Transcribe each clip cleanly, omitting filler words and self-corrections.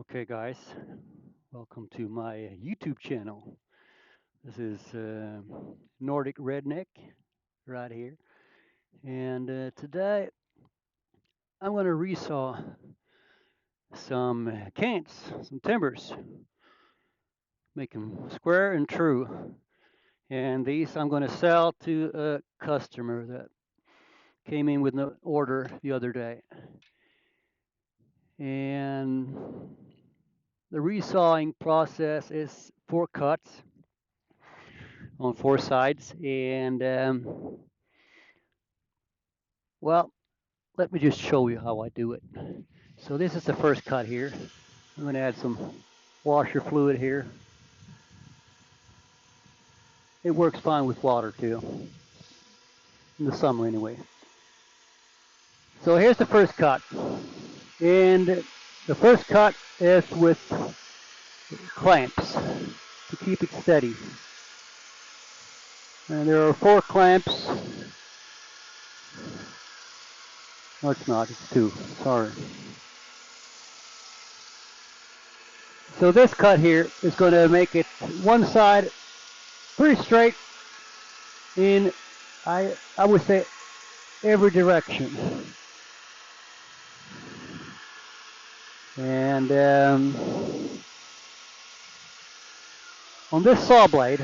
Okay, guys, welcome to my YouTube channel. This is Nordic Redneck right here, and today I'm going to resaw some cants, some timbers, make them square and true. And these I'm going to sell to a customer that came in with an order the other day. And the resawing process is 4 cuts on 4 sides, and well, let me just show you how I do it. So this is the first cut here. I'm going to add some washer fluid here. It works fine with water too, in the summer anyway. So here's the first cut, and the first cut is with clamps to keep it steady. And there are 4 clamps. No, it's not, it's 2, sorry. So this cut here is going to make it one side pretty straight in, I would say, every direction. And on this saw blade,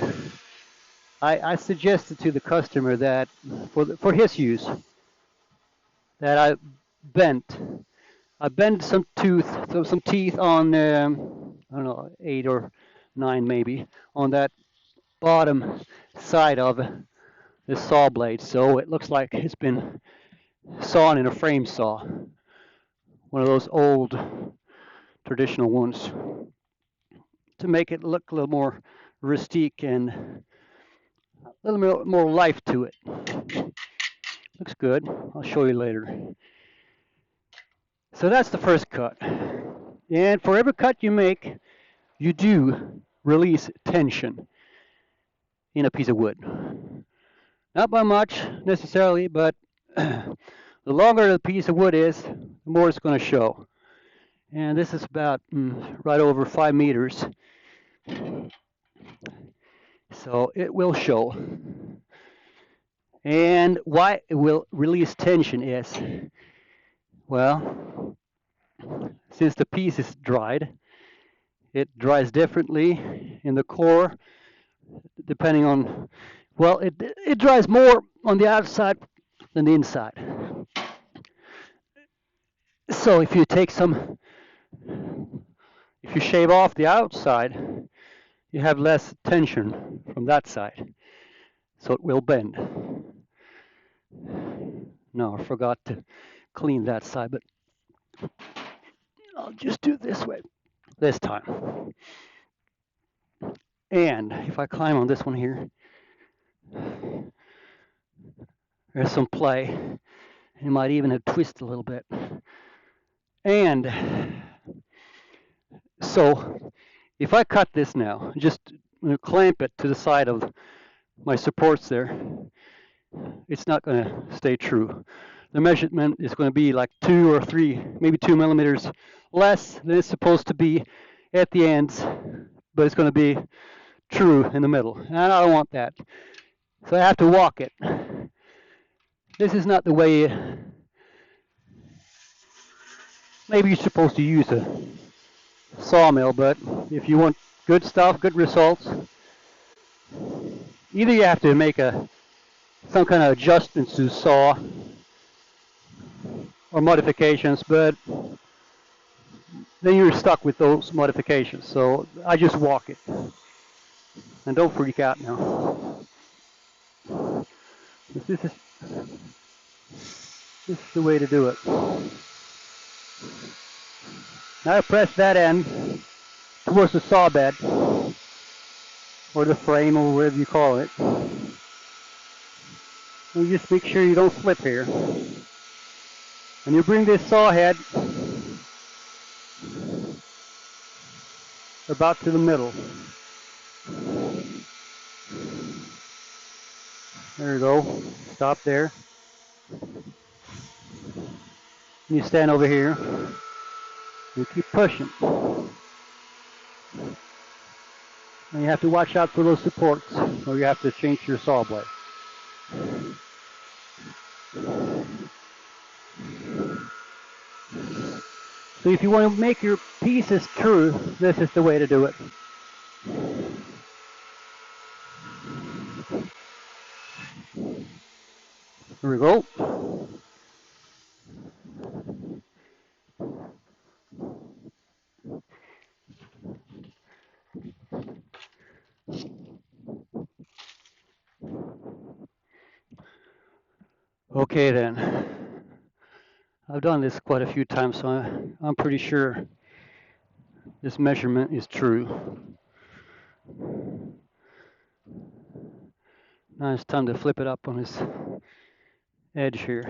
I suggested to the customer that for his use that I bent some teeth on I don't know, 8 or 9 maybe on that bottom side of this saw blade, so it looks like it's been sawn in a frame saw, one of those old traditional ones, to make it look a little more rustique and a little more life to it. Looks good. I'll show you later. So that's the first cut. And for every cut you make, you do release tension in a piece of wood. Not by much necessarily, but the longer the piece of wood is, the more it's going to show. And this is about right over 5 meters. So it will show. And why it will release tension is, well, since the piece is dried, it dries differently in the core, depending on, well, it dries more on the outside than the inside. So if you shave off the outside, you have less tension from that side, so it will bend. No, I forgot to clean that side, but I'll just do it this way this time. And if I climb on this one here, there's some play. It might even have twisted a little bit. And so if I cut this now, just clamp it to the side of my supports there, it's not going to stay true. The measurement is going to be like 2 or 3, maybe 2 millimeters less than it's supposed to be at the ends, but it's going to be true in the middle. And I don't want that. So I have to walk it. This is not the way maybe you're supposed to use a sawmill, but if you want good stuff, good results, either you have to make some kind of adjustments to saw or modifications, but then you're stuck with those modifications. So I just walk it. And don't freak out now. This is the way to do it. Now I press that end towards the saw bed, or the frame, or whatever you call it. And you just make sure you don't slip here. And you bring this saw head about to the middle. There you go. Stop there. You stand over here. You keep pushing. And you have to watch out for those supports, or you have to change your saw blade. So if you want to make your pieces true, this is the way to do it. Here we go. Okay then. I've done this quite a few times, so I'm pretty sure this measurement is true. Now it's time to flip it up on this edge here.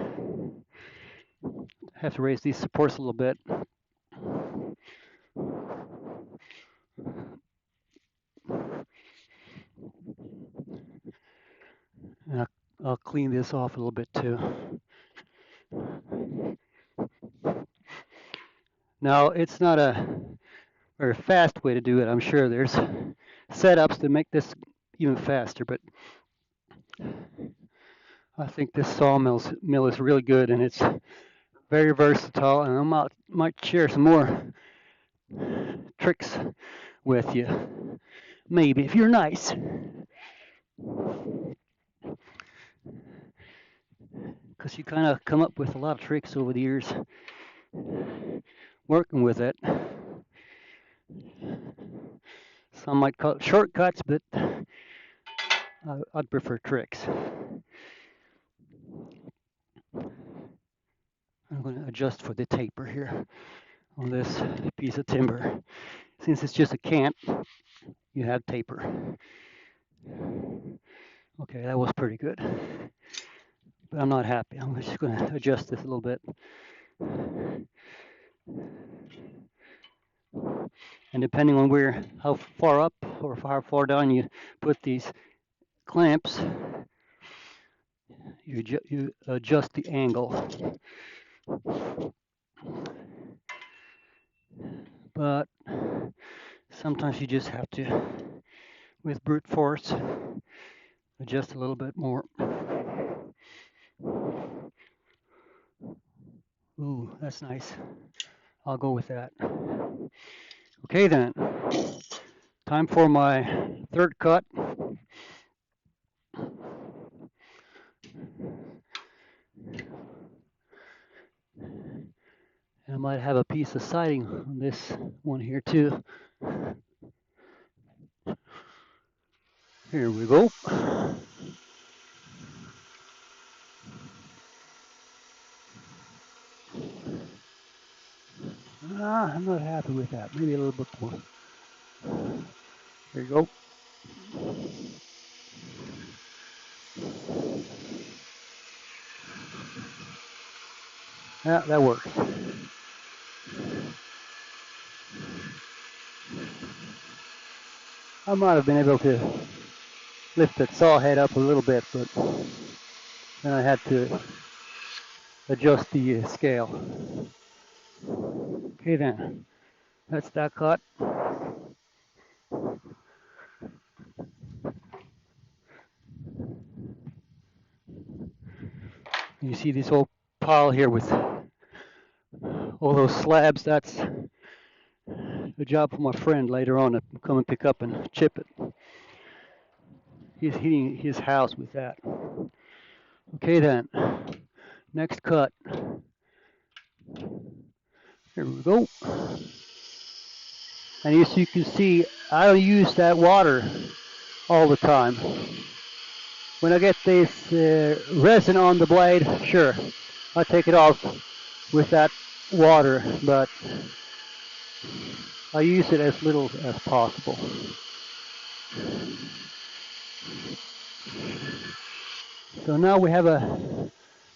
I have to raise these supports a little bit. And I'll clean this off a little bit too. Now, it's not a very fast way to do it. I'm sure there's setups to make this even faster, but I think this sawmill is really good, and it's very versatile, and I might share some more tricks with you. Maybe, if you're nice. Because you kind of come up with a lot of tricks over the years working with it. Some might call it shortcuts, but I'd prefer tricks. I'm going to adjust for the taper here on this piece of timber. Since it's just a cant, you have taper. Okay, that was pretty good. But I'm not happy. I'm just going to adjust this a little bit. And depending on how far up or how far down you put these clamps, you adjust the angle. But sometimes you just have to, with brute force, adjust a little bit more. Ooh, that's nice. I'll go with that. Okay then, time for my third cut. And I might have a piece of siding on this one here too. Here we go. I'm not happy with that. Maybe a little bit more. There you go. Yeah, that works. I might have been able to lift that saw head up a little bit, but then I had to adjust the scale. Okay then, that's that cut. You see this whole pile here with all those slabs. That's a job for my friend later on to come and pick up and chip it. He's heating his house with that. Okay then, next cut. Here we go. And as you can see, I don't use that water all the time. When I get this resin on the blade, sure, I take it off with that water, but I use it as little as possible. So now we have a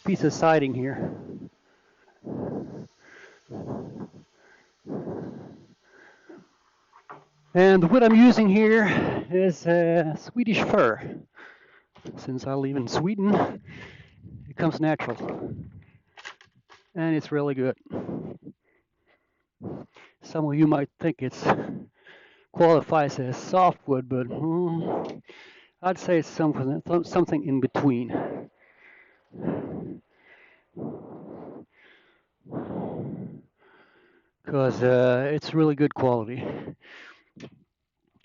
piece of siding here. And the wood I'm using here is Swedish fir. Since I live in Sweden, it comes natural. And it's really good. Some of you might think it's qualifies as softwood, but I'd say it's something in between. Because it's really good quality.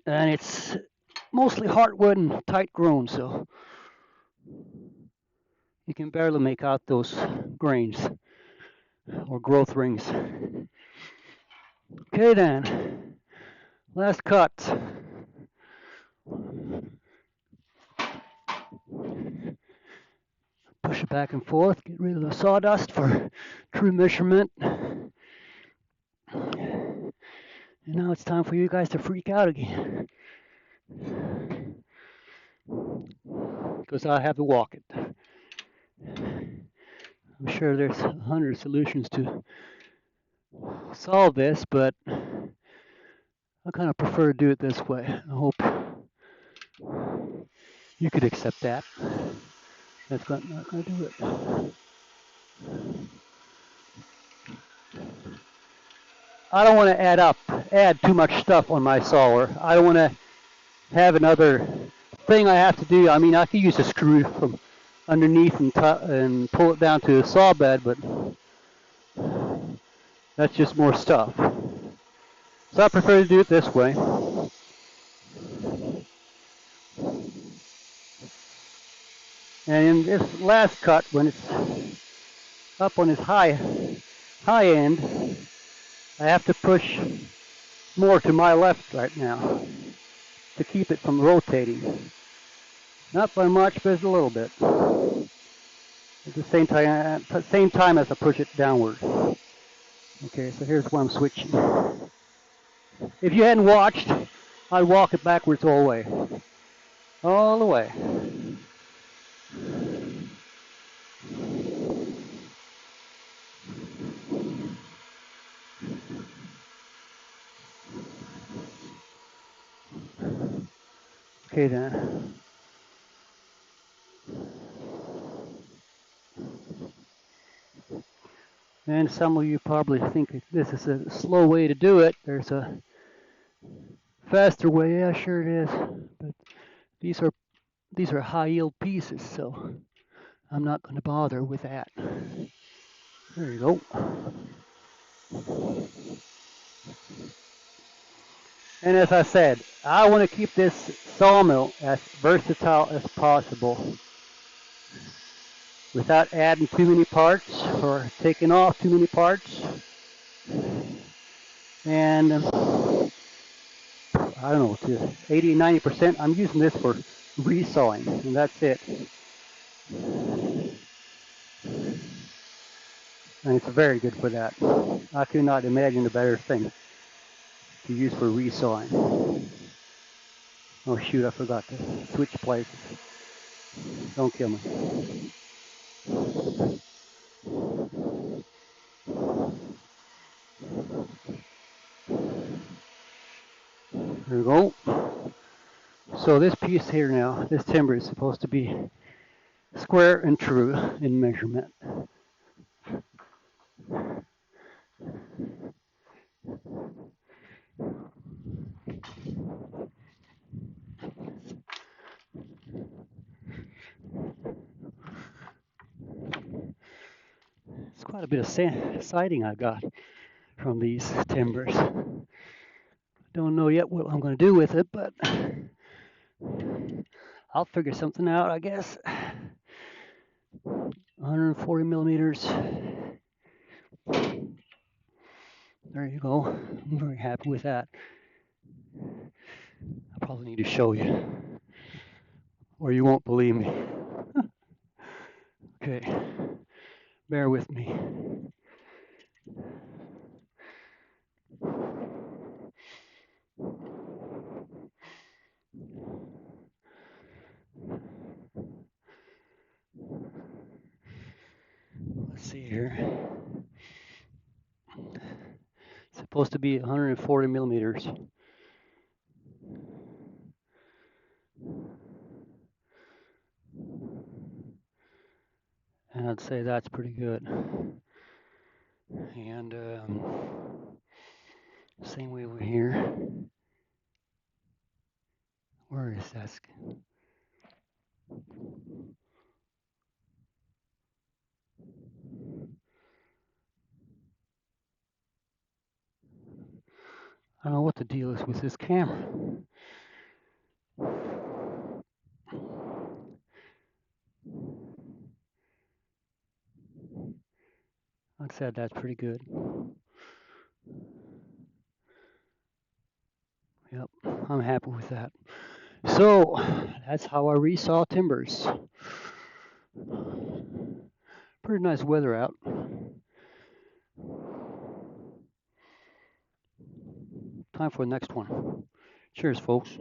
And it's mostly heartwood and tight grown, so you can barely make out those grains or growth rings. Okay then, last cut. Push it back and forth, get rid of the sawdust for true measurement. And now it's time for you guys to freak out again. Because I have to walk it. I'm sure there's 100 solutions to solve this, but I kind of prefer to do it this way. I hope you could accept that. That's not going to do it. I don't want to add too much stuff on my sawer. I don't want to have another thing I have to do. I mean, I could use a screw from underneath and pull it down to the saw bed, but that's just more stuff. So I prefer to do it this way. And in this last cut, when it's up on its high end, I have to push more to my left right now to keep it from rotating. Not by much, but a little bit. At the same time as I push it downward. Okay, so here's where I'm switching. If you hadn't watched, I'd walk it backwards all the way. All the way. Okay then. And some of you probably think this is a slow way to do it. There's a faster way. Yeah, sure it is. But these are high yield pieces, so I'm not going to bother with that. There you go. And as I said, I want to keep this sawmill as versatile as possible without adding too many parts or taking off too many parts. And I don't know, to 80, 90%, I'm using this for resawing, and that's it. And it's very good for that. I could not imagine a better thing to use for resawing. Oh shoot, I forgot to switch places. Don't kill me. There we go. So this piece here now, this timber is supposed to be square and true in measurement. It's quite a bit of siding I got from these timbers. Don't know yet what I'm going to do with it, but I'll figure something out, I guess. 140 millimeters. There you go. I'm very happy with that. I probably need to show you, or you won't believe me. Okay, bear with me. Let's see here. It's supposed to be 140 millimeters. And I'd say that's pretty good. And same way over here. That's. I don't know what the deal is with this camera. Like I said, that's pretty good. Yep, I'm happy with that. So that's how I resaw timbers. Pretty nice weather out. Time for the next one. Cheers, folks.